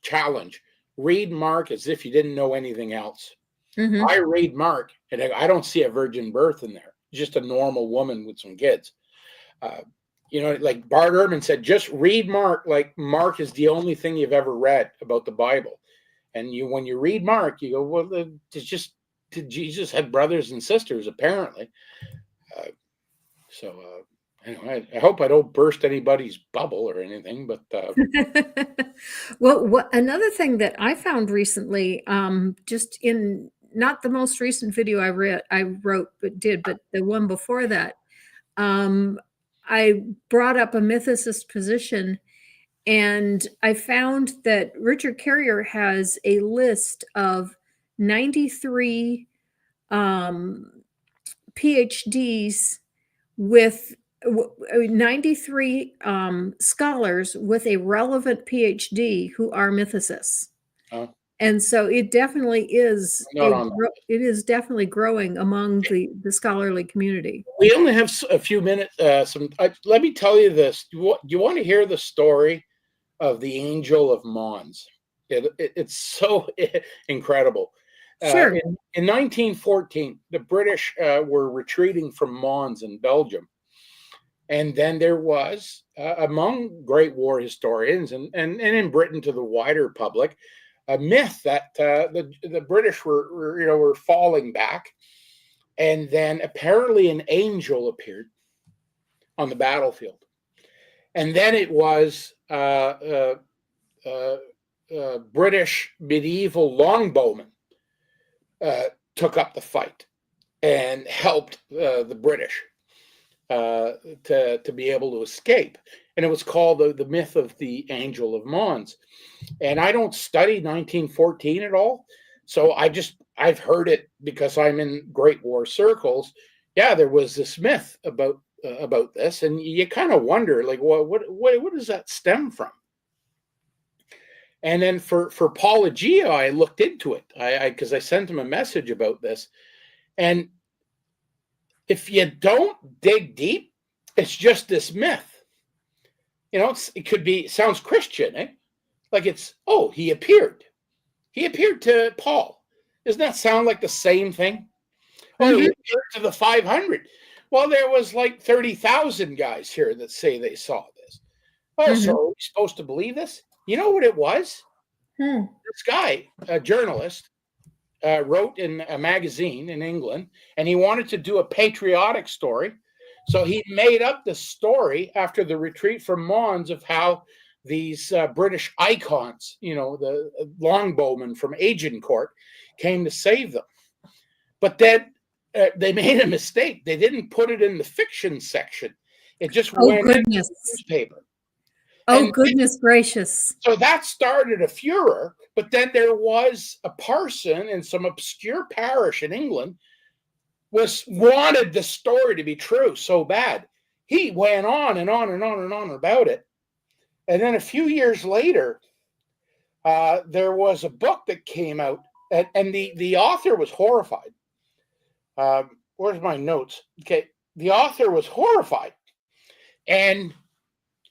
challenge, read Mark as if you didn't know anything else. Mm-hmm. I read Mark, and I don't see a virgin birth in there. Just a normal woman with some kids. Like Bart Ehrman said, just read Mark like Mark is the only thing you've ever read about the Bible. And when you read Mark, you go, well, Jesus had brothers and sisters, apparently. Anyway, I hope I don't burst anybody's bubble or anything, but. Well, another thing that I found recently, just in not the most recent video I wrote, but the one before that, I brought up a mythicist position, and I found that Richard Carrier has a list of 93 PhDs with 93 scholars with a relevant PhD who are mythicists. Oh. And so it definitely is. It is definitely growing among the scholarly community. We only have a few minutes. Let me tell you this. Do you want to hear the story of the angel of Mons? It's so incredible. Sure. In 1914, the British were retreating from Mons in Belgium. And then there was, among Great War historians and in Britain to the wider public, a myth that the British were falling back, and then apparently an angel appeared on the battlefield, and then it was British medieval longbowmen took up the fight and helped the British to be able to escape. And it was called the myth of the Angel of Mons. And I don't study 1914 at all. So I've heard it because I'm in Great War circles. Yeah, there was this myth about this. And you kind of wonder, like, what does that stem from? And then for Apologia, I looked into it because I sent him a message about this. And if you don't dig deep, it's just this myth. It sounds Christian, eh? Like he appeared. He appeared to Paul. Doesn't that sound like the same thing? Oh, he appeared to the 500. Well, there was like 30,000 guys here that say they saw this. Oh, so are we supposed to believe this? You know what it was? This guy, a journalist, wrote in a magazine in England, and he wanted to do a patriotic story. So he made up the story after the retreat from Mons of how these British icons, the longbowmen from Agincourt, came to save them. But then they made a mistake. They didn't put it in the fiction section. It just went in the newspaper. Oh, goodness gracious. So that started a furor, but then there was a parson in some obscure parish in England wanted the story to be true so bad. He went on and on and on and on about it. And then a few years later, there was a book that came out, and the author was horrified. Where's my notes? Okay, the author was horrified. And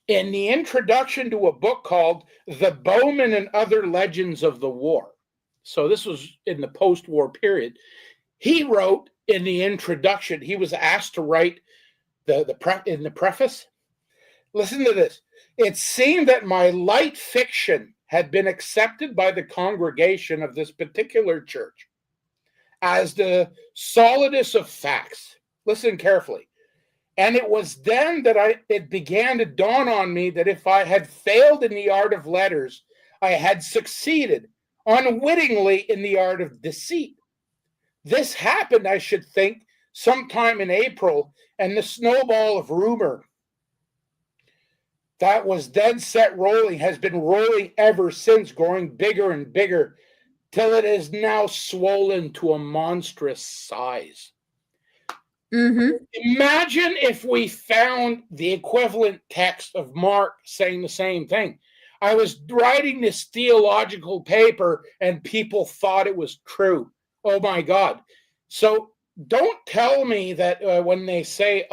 in the introduction to a book called The Bowmen and Other Legends of the War, so this was in the post-war period, he wrote in the introduction, he was asked to write in the preface. Listen to this. It seemed that my light fiction had been accepted by the congregation of this particular church as the solidest of facts. Listen carefully. And it was then that it began to dawn on me that if I had failed in the art of letters, I had succeeded unwittingly in the art of deceit. This happened, I should think, sometime in April, and the snowball of rumor that was then set rolling has been rolling ever since, growing bigger and bigger, till it is now swollen to a monstrous size. Mm-hmm. Imagine if we found the equivalent text of Mark saying the same thing. I was writing this theological paper and people thought it was true. Oh my God. So don't tell me that when they say,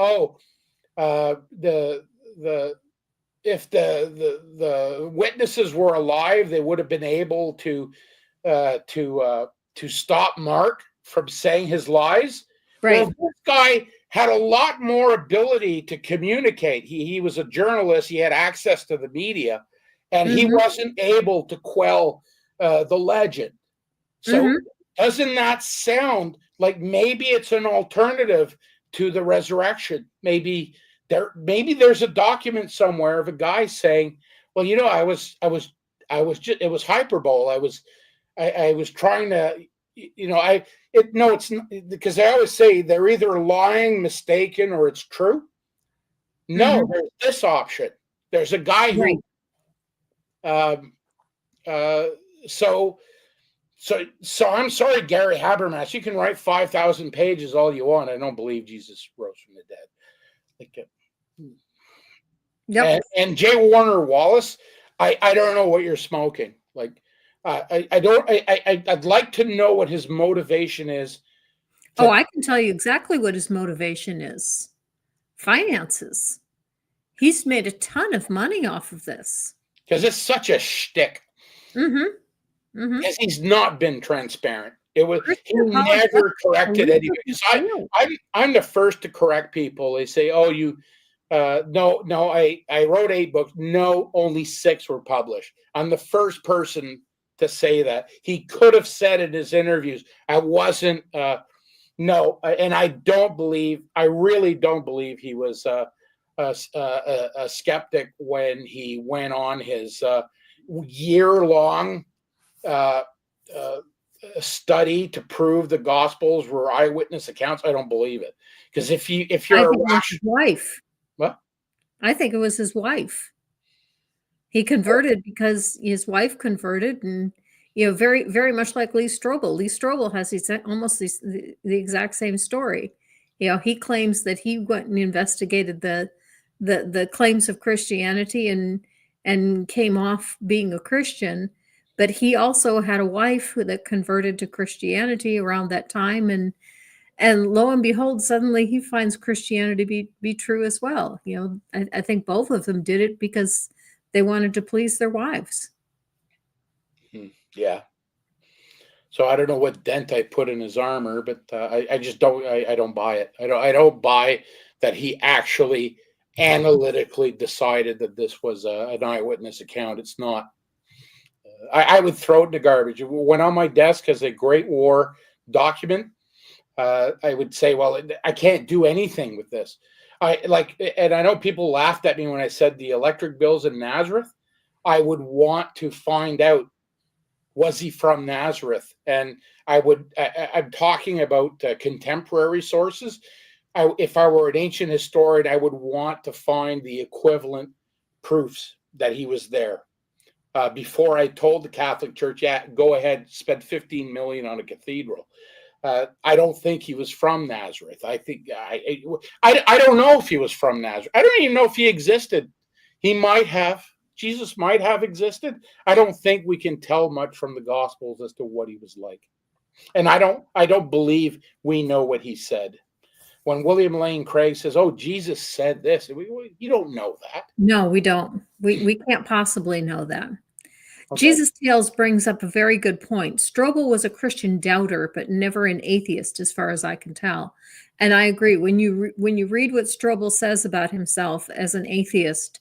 if the witnesses were alive, they would have been able to stop Mark from saying his lies. Right. Well, this guy had a lot more ability to communicate. He was a journalist. He had access to the media, and he wasn't able to quell the legend. So doesn't that sound like maybe it's an alternative to the resurrection? Maybe there's a document somewhere of a guy saying, well, it was hyperbole. I was trying to, it's not, because I always say they're either lying, mistaken, or it's true. No, there's this option. There's a guy who, so I'm sorry, Gary Habermas, you can write 5,000 pages all you want. I don't believe Jesus rose from the dead. And J Warner Wallace, I don't know what you're smoking. I'd like to know what his motivation is. I can tell you exactly what his motivation is. Finances. He's made a ton of money off of this. Because it's such a shtick. Because he's not been transparent. He never corrected anything. I'm the first to correct people. They say, no, I wrote 8 books. No, only 6 were published. I'm the first person to say that. He could have said in his interviews, I wasn't, no, and I really don't believe he was a skeptic when he went on his year-long study to prove the Gospels were eyewitness accounts. I don't believe it. Because if you're a rational wife. What? I think it was his wife. He converted because his wife converted, and very, very much like Lee Strobel. Lee Strobel has almost the exact same story. He claims that he went and investigated the claims of Christianity and came off being a Christian, but he also had a wife that converted to Christianity around that time, and lo and behold, suddenly he finds Christianity be true as well. I think both of them did it because they wanted to please their wives. Yeah. So I don't know what dent I put in his armor, but I just don't. I don't buy it. I don't buy that he actually analytically decided that this was an eyewitness account. It's not. I would throw it in the garbage. It went on my desk as a Great War document. I would say, well, I can't do anything with this. And I know people laughed at me when I said the electric bills in Nazareth. I would want to find out, was he from Nazareth? And I'm talking about contemporary sources. If I were an ancient historian, I would want to find the equivalent proofs that he was there. Before I told the Catholic Church, yeah, go ahead, spend $15 million on a cathedral. I don't think he was from Nazareth. I don't know if he was from Nazareth. I don't even know if he existed. He might have. Jesus might have existed. I don't think we can tell much from the Gospels as to what he was like. And I don't believe we know what he said. When William Lane Craig says, "Oh, Jesus said this," you don't know that. No, we don't. We can't possibly know that. Okay. Jesus Tales brings up a very good point. Strobel was a Christian doubter, but never an atheist, as far as I can tell. And I agree. When you read what Strobel says about himself as an atheist,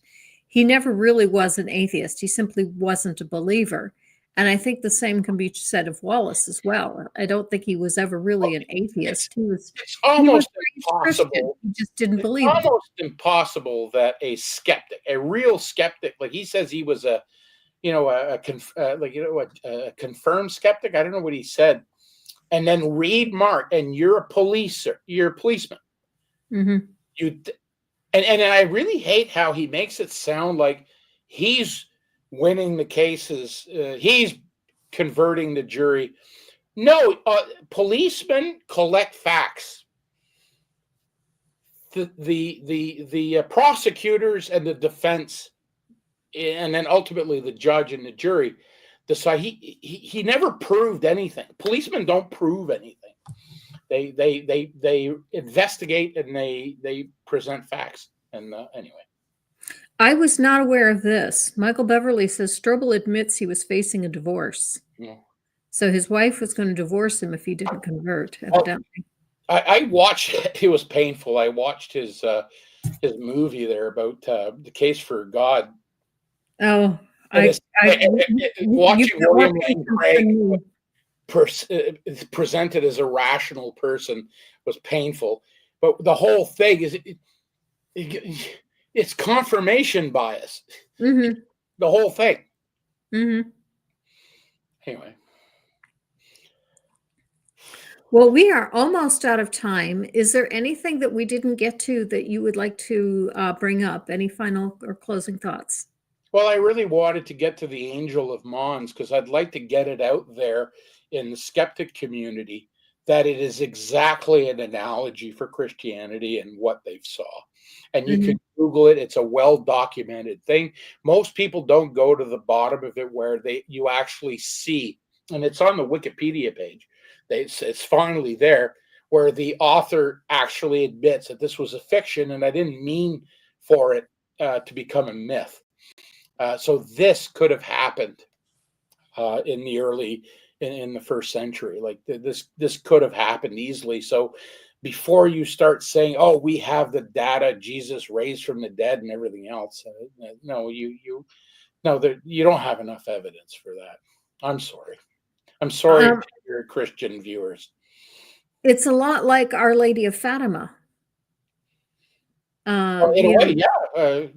he never really was an atheist. He simply wasn't a believer. And I think the same can be said of Wallace as well. I don't think he was ever really an atheist. It's almost Christian. impossible. He just didn't It's believe it. almost impossible that a skeptic, a real skeptic, like he says he was a confirmed skeptic. I don't know what he said. And then read Mark, and you're a policeman. Mm-hmm. And I really hate how he makes it sound like he's winning the cases. He's converting the jury. No, policemen collect facts. The prosecutors and the defense, and then ultimately the judge and the jury decide. He never proved anything. Policemen don't prove anything. They investigate and they present facts. And anyway, I was not aware of this. Michael Beverly says Strobel admits he was facing a divorce. yeah. So his wife was going to divorce him if he didn't convert, evidently. I watched it. It was painful. I watched his movie there about the case for God. Oh, watching William Lane Craig presented as a rational person was painful. But the whole thing is it's confirmation bias. Mm-hmm. The whole thing. Mm-hmm. Anyway. Well, we are almost out of time. Is there anything that we didn't get to that you would like to bring up? Any final or closing thoughts? Well, I really wanted to get to the Angel of Mons because I'd like to get it out there in the skeptic community that it is exactly an analogy for Christianity and what they saw. And you can Google it. It's a well-documented thing. Most people don't go to the bottom of it where you actually see, and it's on the Wikipedia page. It's finally there, where the author actually admits that this was a fiction and I didn't mean for it to become a myth. So this could have happened in the first century. Like this could have happened easily. So before you start saying, "Oh, we have the data, Jesus raised from the dead and everything else," no, you don't have enough evidence for that. I'm sorry. I'm sorry to your Christian viewers. It's a lot like Our Lady of Fatima. In a way, yeah.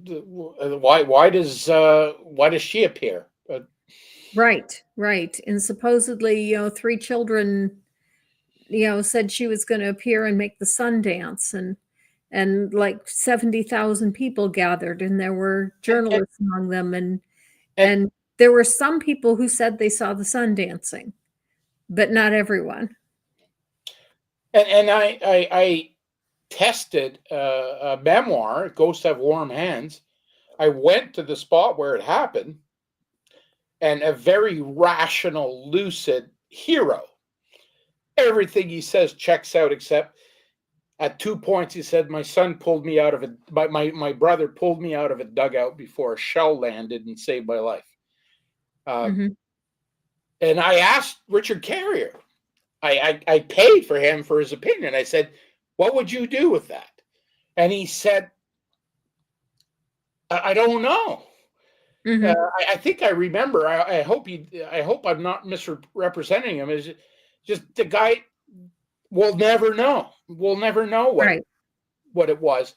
Why does she appear? Right. And supposedly, 3 children, said she was going to appear and make the sun dance, and like 70,000 people gathered, and there were journalists among them, and there were some people who said they saw the sun dancing, but not everyone. And I tested a memoir, Ghosts Have Warm Hands. I went to the spot where it happened, and a very rational, lucid hero. Everything he says checks out, except at 2 points he said, my brother pulled me out of a dugout before a shell landed and saved my life. And I asked Richard Carrier, I paid for him for his opinion. I said, what would you do with that? And he said, I don't know. I think I remember. I hope I'm not misrepresenting him. Is just the guy will never know. We'll never know Right. what it was.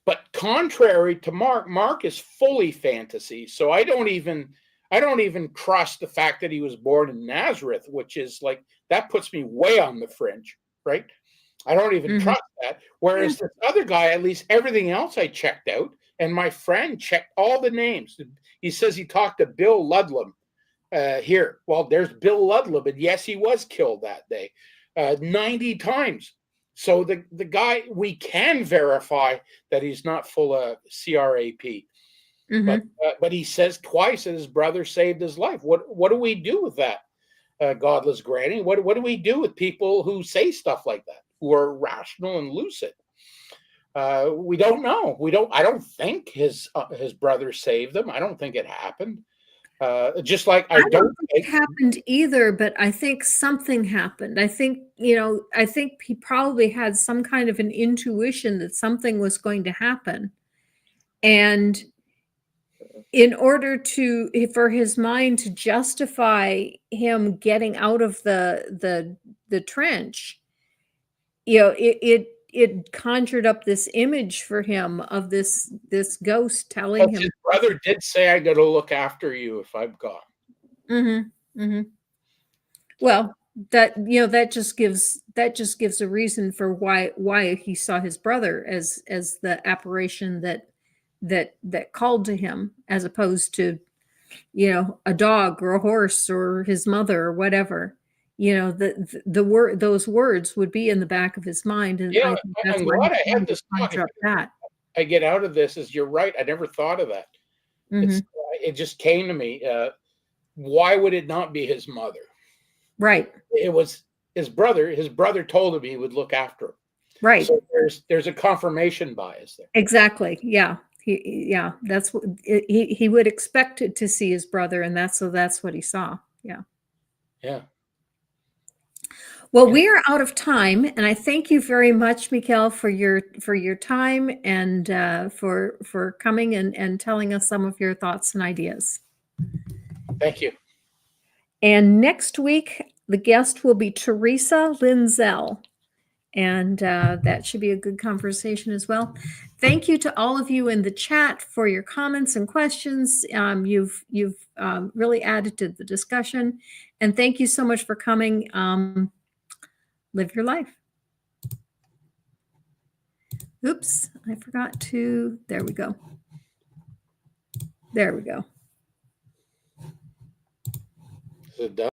But contrary to Mark is fully fantasy. So I don't even trust the fact that he was born in Nazareth, which is like, that puts me way on the fringe, right? I don't even trust that. Whereas this other guy, at least everything else I checked out, and my friend checked all the names. He says he talked to Bill Ludlam here. Well, there's Bill Ludlam, and yes, he was killed that day 90 times. So the guy, we can verify that he's not full of CRAP. But he says twice that his brother saved his life. What do we do with that, godless granny? What do we do with people who say stuff like that, who are rational and lucid? We don't know. I don't think his brother saved them. I don't think it happened. Just like I don't think it happened either, but I think something happened. I think he probably had some kind of an intuition that something was going to happen. And in order for his mind to justify him getting out of the trench, it conjured up this image for him of this ghost telling him. His brother did say, "I got to look after you if I'm gone." Well, that just gives a reason for why he saw his brother as the apparition that called to him, as opposed to a dog or a horse or his mother or whatever. Those words would be in the back of his mind, and I think that's I'm why glad I he had this talk. that. I get out of this is, you're right. I never thought of that. It just came to me. Why would it not be his mother? Right. It was his brother. His brother told him he would look after him. Right. So there's a confirmation bias there. Exactly. Yeah. That's what he would expect to see his brother, and that's what he saw. Yeah. Yeah. Well, we are out of time, and I thank you very much, Michel, for your time and for coming and telling us some of your thoughts and ideas. Thank you. And next week, the guest will be Teresa Linzel, and that should be a good conversation as well. Thank you to all of you in the chat for your comments and questions. You've really added to the discussion, and thank you so much for coming. Live your life. Oops, I forgot to. There we go. There we go. Is it done?